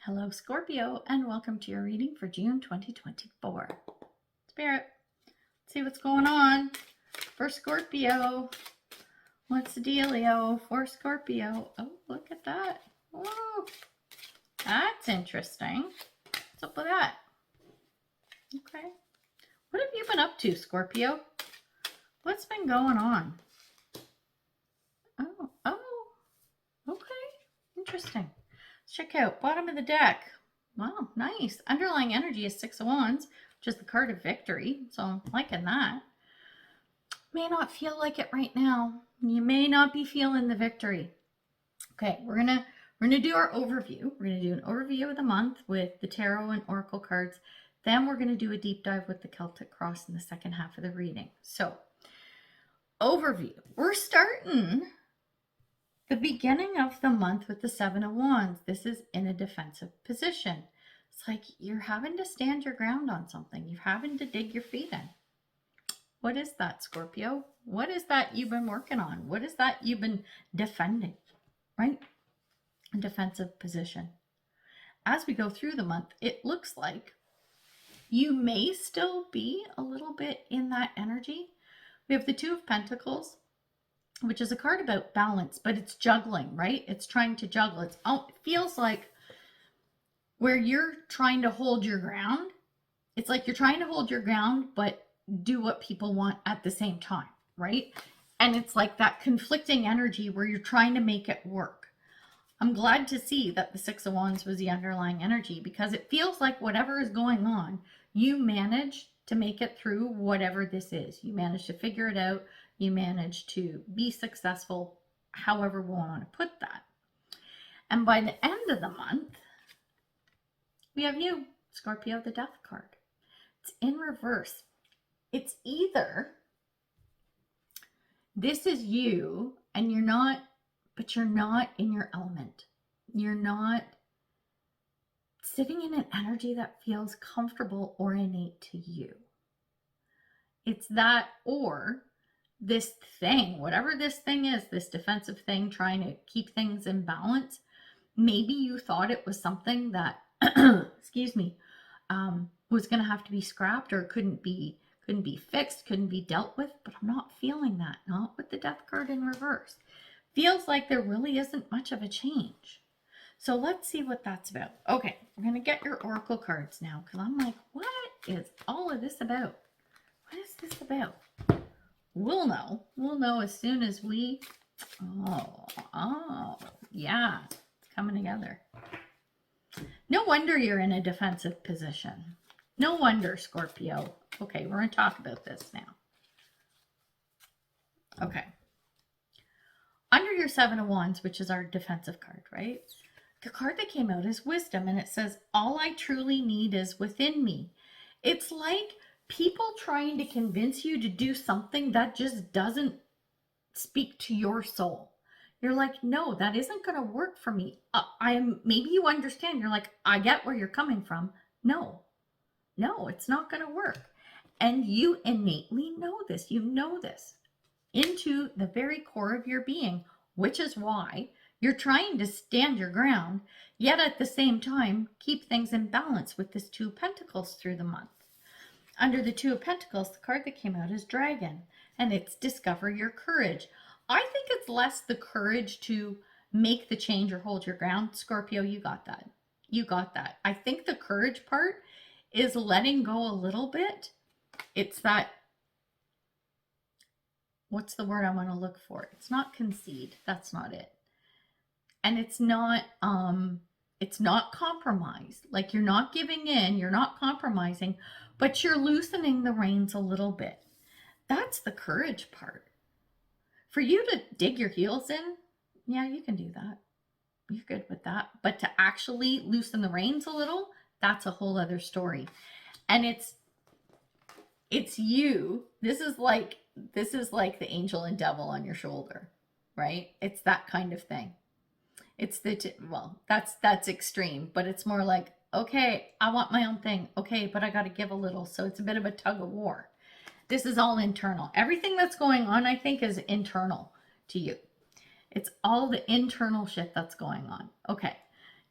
Hello, Scorpio, and welcome to your reading for June 2024. Spirit, let's see what's going on for Scorpio. What's the dealio for Scorpio? Oh, look at that. Whoa, that's interesting. What's up with that? Okay. What have you been up to, Scorpio? What's been going on? Oh, okay. Interesting. Let's check out bottom of the deck. Wow, nice. Underlying energy is Six of Wands, which is the card of victory. So I'm liking that. May not feel like it right now. You may not be feeling the victory. Okay, we're gonna do our overview. We're gonna do an overview of the month with the tarot and oracle cards. Then we're gonna do a deep dive with the Celtic cross in the second half of the reading. So, overview. We're starting the beginning of the month with the Seven of Wands. This is in a defensive position. It's like you're having to stand your ground on something. You're having to dig your feet in. What is that, Scorpio? What is that you've been working on? What is that you've been defending, right? A defensive position. As we go through the month, it looks like you may still be a little bit in that energy. We have the Two of Pentacles, which is a card about balance, but it's juggling, right? It's trying to juggle. It feels like where you're trying to hold your ground, it's like you're trying to hold your ground, but do what people want at the same time, right? And it's like that conflicting energy where you're trying to make it work. I'm glad to see that the Six of Wands was the underlying energy, because it feels like whatever is going on, you manage to make it through whatever this is. You manage to figure it out. You manage to be successful, however we want to put that. And by the end of the month, we have you, Scorpio, the Death card. It's in reverse. It's either this is you and you're not in your element. You're not sitting in an energy that feels comfortable or innate to you. It's that, or this thing, whatever this thing is, this defensive thing, trying to keep things in balance. Maybe you thought it was something that, excuse me, was going to have to be scrapped or couldn't be fixed, couldn't be dealt with, but I'm not feeling that. Not with the Death card in reverse. Feels like there really isn't much of a change. So let's see what that's about. Okay, we're going to get your oracle cards now, because I'm like, what is all of this about? What is this about? We'll know. We'll know as soon as we... Oh, yeah. It's coming together. No wonder you're in a defensive position. No wonder, Scorpio. Okay, we're going to talk about this now. Okay. Under your Seven of Wands, which is our defensive card, right? The card that came out is Wisdom, and it says, all I truly need is within me. It's like people trying to convince you to do something that just doesn't speak to your soul. You're like, no, that isn't going to work for me. Maybe you understand. You're like, I get where you're coming from. No, it's not going to work. And you innately know this. You know this into the very core of your being, which is why you're trying to stand your ground, yet at the same time, keep things in balance with this Two of Pentacles through the month. Under the Two of Pentacles, the card that came out is Dragon, and it's discover your courage. I think it's less the courage to make the change or hold your ground. Scorpio, you got that. You got that. I think the courage part is letting go a little bit. It's that, what's the word I want to look for? It's not concede. That's not it. And it's not compromise. Like you're not giving in, you're not compromising, but you're loosening the reins a little bit. That's the courage part. For you to dig your heels in, yeah, you can do that. You're good with that. But to actually loosen the reins a little, that's a whole other story. And it's you. This is like the angel and devil on your shoulder, right? It's that kind of thing. It's that's extreme, but it's more like, okay, I want my own thing. Okay, but I got to give a little. So it's a bit of a tug of war. This is all internal. Everything that's going on, I think, is internal to you. It's all the internal shit that's going on. Okay.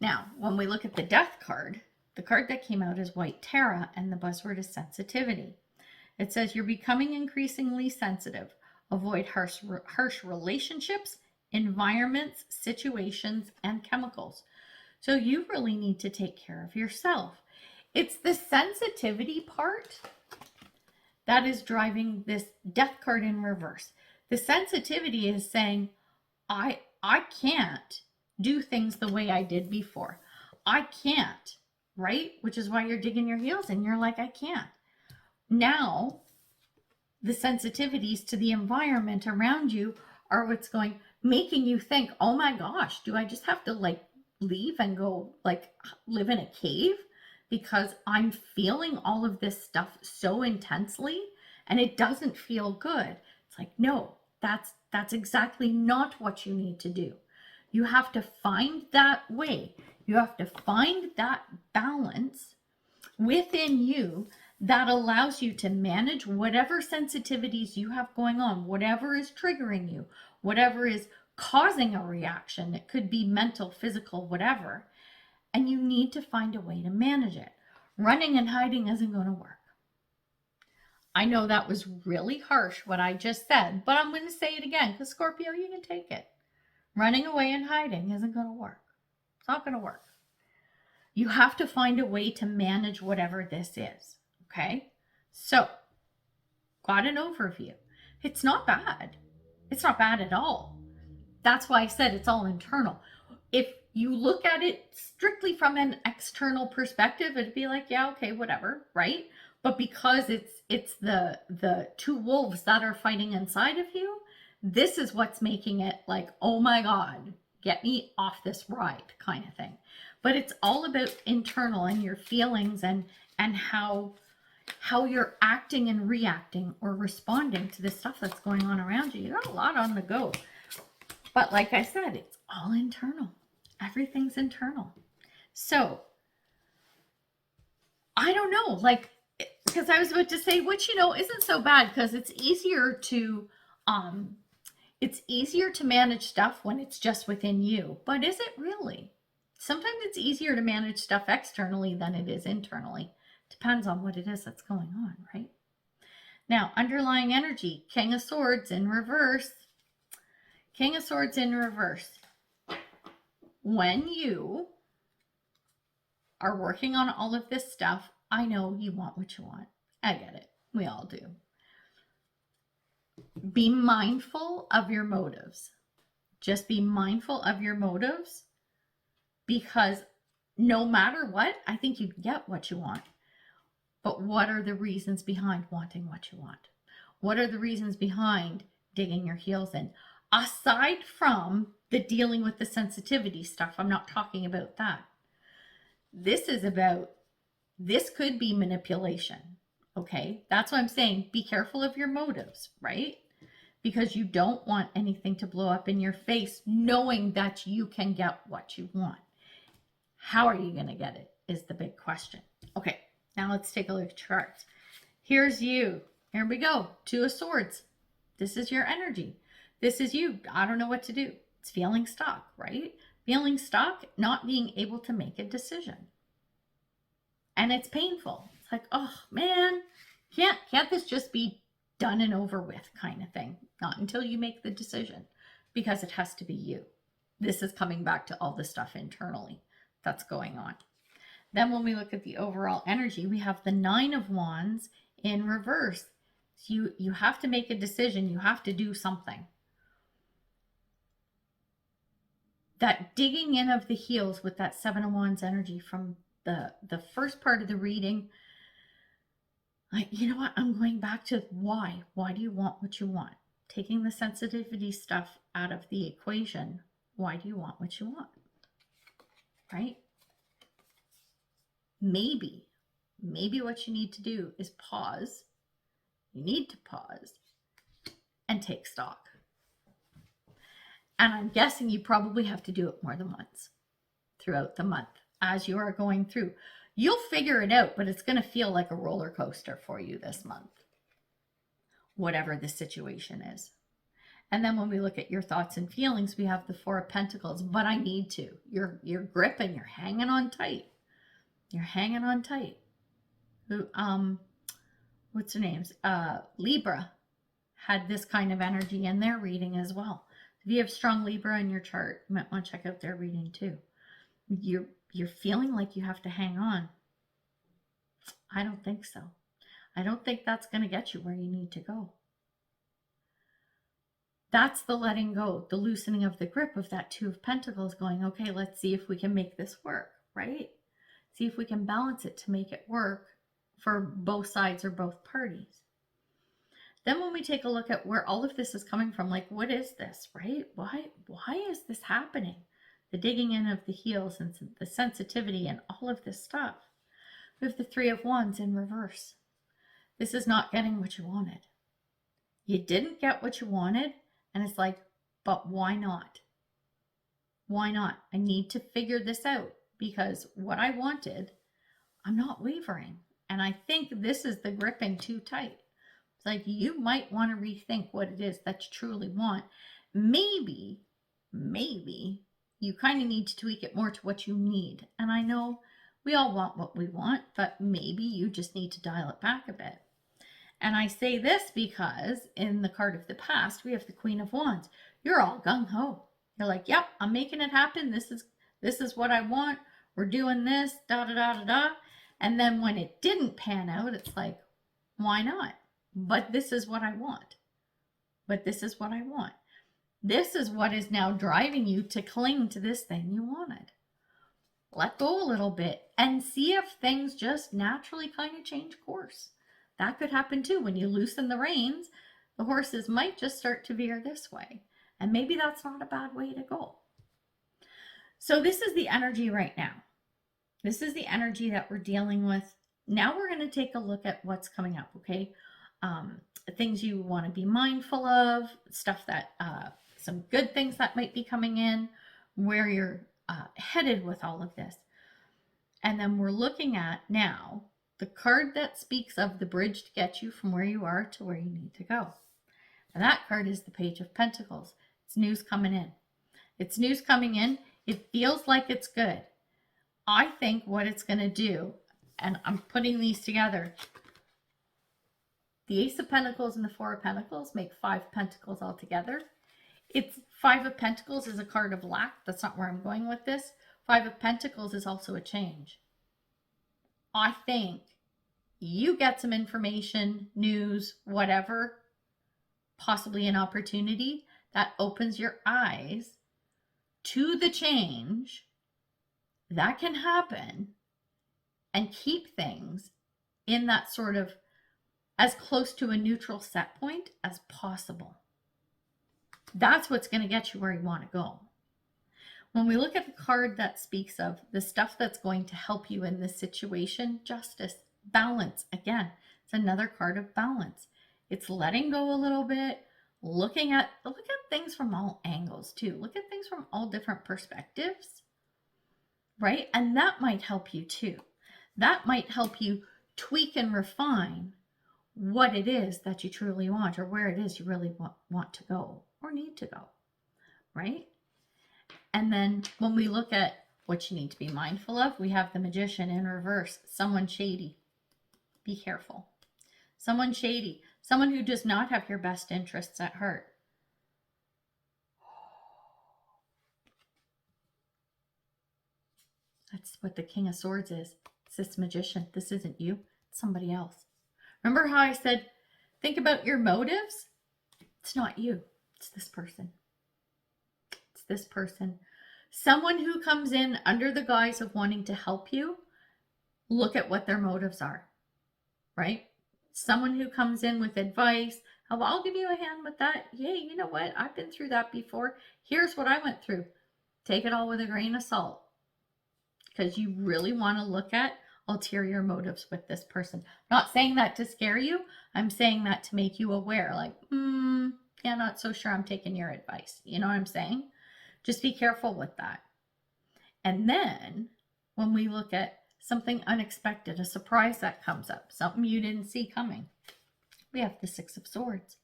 Now, when we look at the Death card, the card that came out is White Tara, and the buzzword is sensitivity. It says you're becoming increasingly sensitive. Avoid harsh relationships, environments, situations, and chemicals. So you really need to take care of yourself. It's the sensitivity part that is driving this Death card in reverse. The sensitivity is saying, I can't do things the way I did before. I can't, right? Which is why you're digging your heels in. You're like, I can't. Now, the sensitivities to the environment around you are what's making you think, oh my gosh, do I just have to like leave and go like live in a cave because I'm feeling all of this stuff so intensely and it doesn't feel good? It's like, no, that's exactly not what you need to do. You have to find that way. You have to find that balance within you that allows you to manage whatever sensitivities you have going on, whatever is triggering you, whatever is causing a reaction. It could be mental, physical, whatever. And you need to find a way to manage it. Running and hiding isn't going to work. I know that was really harsh what I just said, but I'm going to say it again because Scorpio, you can take it. Running away and hiding isn't going to work. It's not going to work. You have to find a way to manage whatever this is. Okay, so got an overview. It's not bad. It's not bad at all. That's why I said it's all internal. If you look at it strictly from an external perspective, it'd be like, yeah, okay, whatever, right? But because it's the two wolves that are fighting inside of you, this is what's making it like, oh my God, get me off this ride kind of thing. But it's all about internal and your feelings and how you're acting and reacting or responding to the stuff that's going on around you. You got a lot on the go. But like I said, it's all internal. Everything's internal. So I don't know, like, because I was about to say, which, isn't so bad because it's easier to manage stuff when it's just within you. But is it really? Sometimes it's easier to manage stuff externally than it is internally. Depends on what it is that's going on, right? Now, underlying energy, King of Swords in reverse. King of Swords in reverse. When you are working on all of this stuff, I know you want what you want. I get it. We all do. Be mindful of your motives. Just be mindful of your motives because no matter what, I think you get what you want. But what are the reasons behind wanting what you want? What are the reasons behind digging your heels in? Aside from the dealing with the sensitivity stuff, I'm not talking about that. This could be manipulation, okay? That's what I'm saying. Be careful of your motives, right? Because you don't want anything to blow up in your face knowing that you can get what you want. How are you going to get it is the big question. Okay. Now let's take a look at charts. Here's you. Here we go. Two of Swords. This is your energy. This is you. I don't know what to do. It's feeling stuck, right? Feeling stuck, not being able to make a decision. And it's painful. It's like, oh man, can't this just be done and over with kind of thing? Not until you make the decision because it has to be you. This is coming back to all the stuff internally that's going on. Then when we look at the overall energy, we have the Nine of Wands in reverse. So you have to make a decision. You have to do something. That digging in of the heels with that Seven of Wands energy from the first part of the reading, you know what? I'm going back to why. Why do you want what you want? Taking the sensitivity stuff out of the equation. Why do you want what you want? Right? Maybe what you need to do is pause. You need to pause and take stock. And I'm guessing you probably have to do it more than once throughout the month as you are going through. You'll figure it out, but it's going to feel like a roller coaster for you this month, whatever the situation is. And then when we look at your thoughts and feelings, we have the Four of Pentacles, but I need to. You're gripping, you're hanging on tight. You're hanging on tight. What's her name's? Libra had this kind of energy in their reading as well. If you have strong Libra in your chart, you might want to check out their reading too. You're feeling like you have to hang on. I don't think so. I don't think that's going to get you where you need to go. That's the letting go, the loosening of the grip of that Two of Pentacles, going, okay, let's see if we can make this work, right? See if we can balance it to make it work for both sides or both parties. Then when we take a look at where all of this is coming from, like, what is this, right? Why is this happening? The digging in of the heels and the sensitivity and all of this stuff. We have the Three of Wands in reverse. This is not getting what you wanted. You didn't get what you wanted, and it's like, but why not? Why not? I need to figure this out, because what I wanted, I'm not wavering. And I think this is the gripping too tight. It's like, you might want to rethink what it is that you truly want. Maybe you kind of need to tweak it more to what you need. And I know we all want what we want, but maybe you just need to dial it back a bit. And I say this because in the card of the past, we have the Queen of Wands. You're all gung-ho. You're like, yep, I'm making it happen. This is what I want. We're doing this, da-da-da-da-da. And then when it didn't pan out, it's like, why not? But this is what I want. But this is what I want. This is what is now driving you to cling to this thing you wanted. Let go a little bit and see if things just naturally kind of change course. That could happen too. When you loosen the reins, the horses might just start to veer this way. And maybe that's not a bad way to go. So this is the energy right now. This is the energy that we're dealing with. Now we're going to take a look at what's coming up, okay? Things you want to be mindful of, stuff that, some good things that might be coming in, where you're headed with all of this. And then we're looking at now the card that speaks of the bridge to get you from where you are to where you need to go. And that card is the Page of Pentacles. It's news coming in. It's news coming in. It feels like it's good. I think what it's going to do, and I'm putting these together, the Ace of Pentacles and the Four of Pentacles make Five Pentacles altogether. It's Five of Pentacles is a card of lack. That's not where I'm going with this. Five of Pentacles is also a change. I think you get some information, news, whatever, possibly an opportunity that opens your eyes to the change that can happen and keep things in that sort of as close to a neutral set point as possible. That's what's going to get you where you want to go. When we look at the card that speaks of the stuff that's going to help you in this situation, justice, balance, again, it's another card of balance. It's letting go a little bit, look at things from all angles too. Look at things from all different perspectives, right? And that might help you too. That might help you tweak and refine what it is that you truly want, or where it is you really want to go or need to go, right? And then when we look at what you need to be mindful of, we have the Magician in reverse, someone shady. Be careful. Someone shady, someone who does not have your best interests at heart. That's what the King of Swords is. It's this Magician. This isn't you. It's somebody else. Remember how I said, think about your motives? It's not you. It's this person. It's this person. Someone who comes in under the guise of wanting to help you. Look at what their motives are, right? Someone who comes in with advice. Oh, I'll give you a hand with that. Hey, you know what? I've been through that before. Here's what I went through. Take it all with a grain of salt. Because you really want to look at ulterior motives with this person. Not saying that to scare you. I'm saying that to make you aware. Like, yeah, not so sure I'm taking your advice. You know what I'm saying? Just be careful with that. And then when we look at something unexpected, a surprise that comes up, something you didn't see coming, we have the Six of Swords.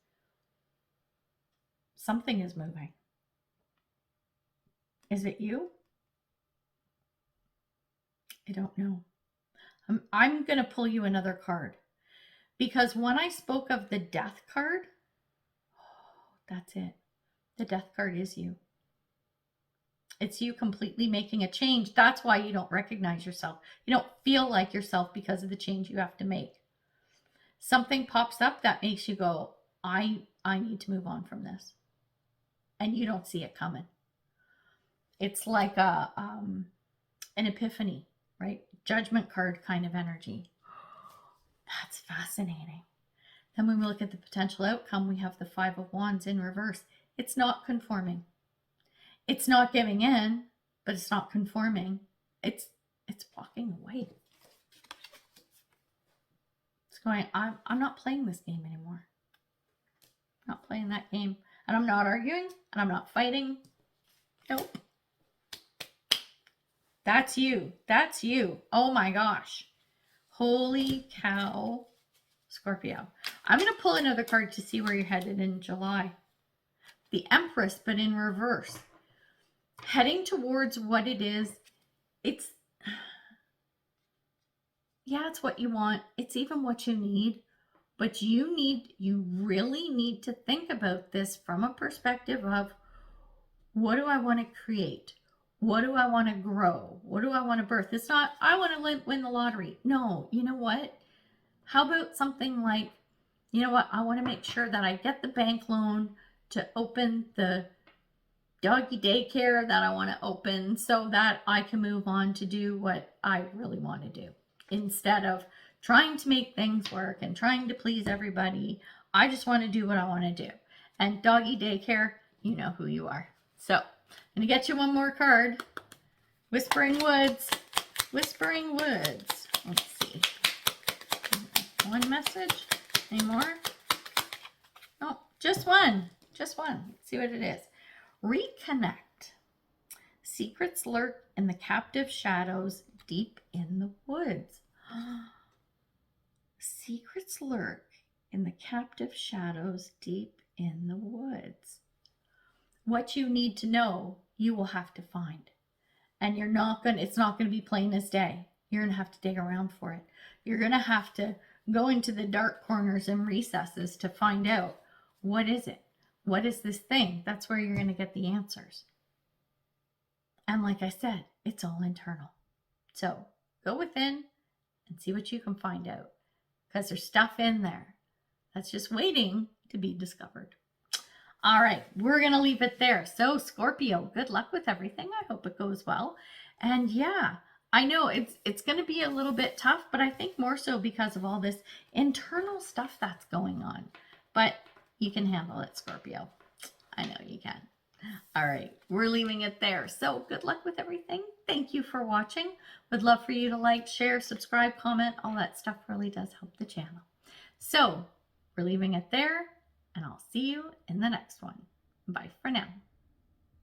Something is moving. Is it you? I don't know. I'm going to pull you another card, because when I spoke of the Death card, that's it. The Death card is you. It's you completely making a change. That's why you don't recognize yourself. You don't feel like yourself because of the change you have to make. Something pops up that makes you go, I need to move on from this. And you don't see it coming. It's like an epiphany, right? Judgment card kind of energy. That's fascinating. Then when we look at the potential outcome, we have the Five of Wands in reverse. It's not conforming. It's not giving in, but it's not conforming. It's walking away. It's going, I'm not playing this game anymore. I'm not playing that game. And I'm not arguing, and I'm not fighting. Nope. That's you. That's you. Oh my gosh. Holy cow, Scorpio. I'm going to pull another card to see where you're headed in July. The Empress, but in reverse. Heading towards what it is. It's what you want. It's even what you need. But you really need to think about this from a perspective of, what do I want to create? What do I want to grow? What do I want to birth? It's not, I want to win the lottery. No, you know what? How about something like, you know what? I want to make sure that I get the bank loan to open the doggy daycare that I want to open, so that I can move on to do what I really want to do. Instead of trying to make things work and trying to please everybody, I just want to do what I want to do. And doggy daycare, you know who you are. So I'm going to get you one more card. Whispering Woods. Whispering Woods. Let's see. One message. Any more? No, just one. Just one. Let's see what it is. Reconnect. Secrets lurk in the captive shadows deep in the woods. Secrets lurk in the captive shadows deep in the woods. What you need to know, you will have to find. And it's not going to be plain as day. You're going to have to dig around for it. You're going to have to go into the dark corners and recesses to find out, what is it? What is this thing? That's where you're going to get the answers. And like I said, it's all internal. So go within and see what you can find out, because there's stuff in there that's just waiting to be discovered. All right, we're going to leave it there. So Scorpio, good luck with everything. I hope it goes well. And yeah, I know it's going to be a little bit tough, but I think more so because of all this internal stuff that's going on. But you can handle it, Scorpio. I know you can. All right, we're leaving it there. So good luck with everything. Thank you for watching. Would love for you to like, share, subscribe, comment. All that stuff really does help the channel. So we're leaving it there, and I'll see you in the next one. Bye for now.